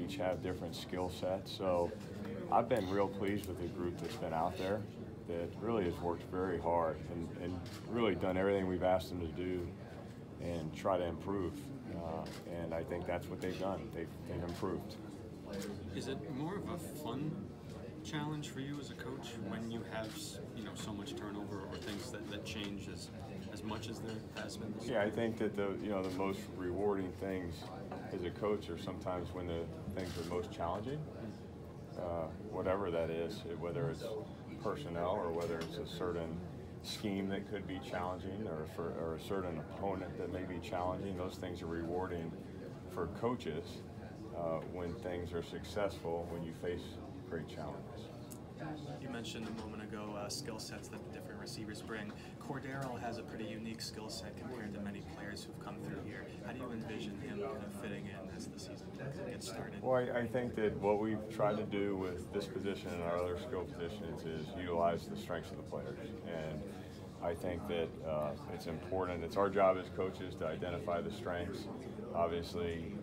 each have different skill sets. So I've been real pleased with the group that's been out there that really has worked very hard and really done everything we've asked them to do and try to improve. And I think that's what they've done. They've improved. Is it more of a fun challenge for you as a coach when you have so much turnover or things that change as much as there has been? Yeah, I think that the most rewarding things as a coach are sometimes when the things are most challenging, whatever that is, whether it's personnel or whether it's a certain scheme that could be challenging or a certain opponent that may be challenging. Those things are rewarding for coaches when things are successful, when you face great challenges. You mentioned a moment ago skill sets that the different receivers bring. Cordero has a pretty unique skill set compared to many players who've come through here. How do you envision him kind of fitting in as the season gets started? Well, I think that what we've tried to do with this position and our other skill positions is utilize the strengths of the players. And I think that it's important. It's our job as coaches to identify the strengths. Obviously,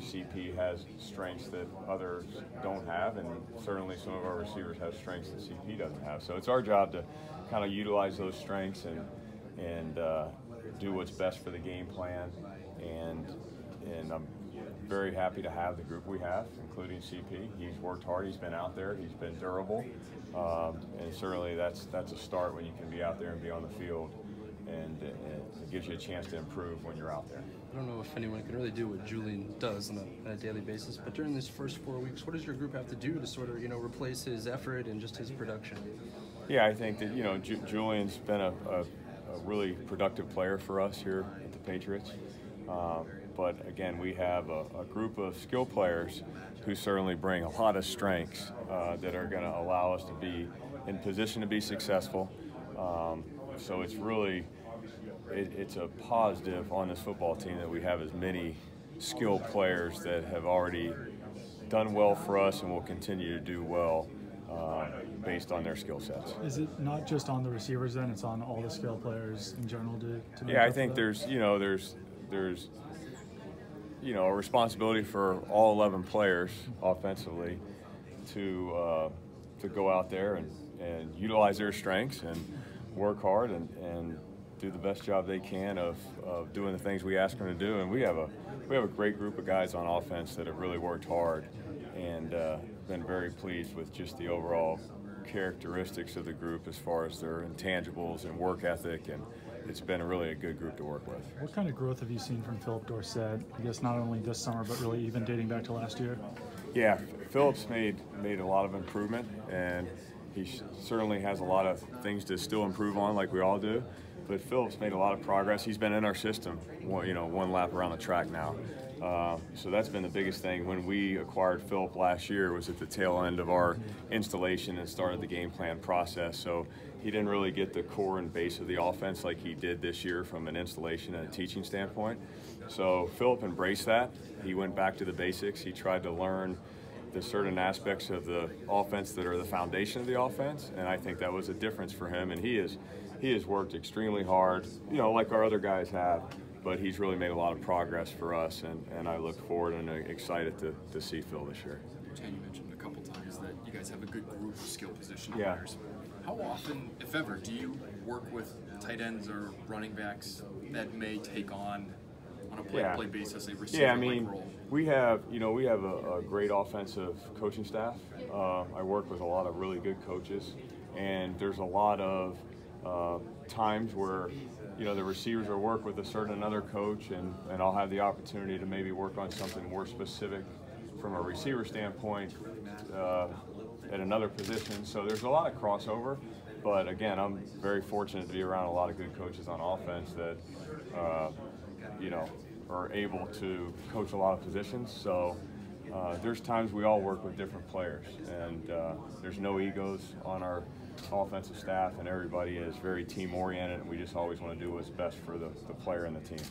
CP has strengths that others don't have, and certainly some of our receivers have strengths that CP doesn't have. So it's our job to kind of utilize those strengths and do what's best for the game plan. And I'm very happy to have the group we have, including CP. He's worked hard. He's been out there. He's been durable, and certainly that's a start when you can be out there and be on the field. And it gives you a chance to improve when you're out there. I don't know if anyone can really do what Julian does on a daily basis, but during these first 4 weeks, what does your group have to do to sort of, replace his effort and just his production? Yeah, I think that, Julian's been a really productive player for us here at the Patriots. But again, we have a group of skill players who certainly bring a lot of strengths that are going to allow us to be in position to be successful. So it's really, it's a positive on this football team that we have as many skilled players that have already done well for us and will continue to do well based on their skill sets. Is it not just on the receivers then? It's on all the skill players in general to yeah, I think there's a responsibility for all 11 players offensively to go out there and utilize their strengths and work hard and do the best job they can of doing the things we ask them to do. And we have a great group of guys on offense that have really worked hard and been very pleased with just the overall characteristics of the group as far as their intangibles and work ethic, and it's been really a good group to work with. What kind of growth have you seen from Philip Dorsett, I guess not only this summer but really even dating back to last year? Yeah, Philip's made a lot of improvement, and he certainly has a lot of things to still improve on, like we all do. But Philip's made a lot of progress. He's been in our system, one lap around the track now. So that's been the biggest thing. When we acquired Philip last year, it was at the tail end of our installation and started the game plan process. So he didn't really get the core and base of the offense like he did this year from an installation and a teaching standpoint. So Philip embraced that. He went back to the basics. He tried to learn the certain aspects of the offense that are the foundation of the offense, and I think that was a difference for him. And he has worked extremely hard, like our other guys have, but he's really made a lot of progress for us, and I look forward and excited to see Phil this year. Jan, you mentioned a couple times that you guys have a good group of skill position players. How often, if ever, do you work with tight ends or running backs that may take on a play-to-play basis a receiver-like role? We have a great offensive coaching staff. I work with a lot of really good coaches, and there's a lot of times where the receivers will work with a certain another coach, and I'll have the opportunity to maybe work on something more specific from a receiver standpoint at another position. So there's a lot of crossover, but again, I'm very fortunate to be around a lot of good coaches on offense that are able to coach a lot of positions. So there's times we all work with different players, and there's no egos on our offensive staff, and everybody is very team oriented, and we just always want to do what's best for the player and the team.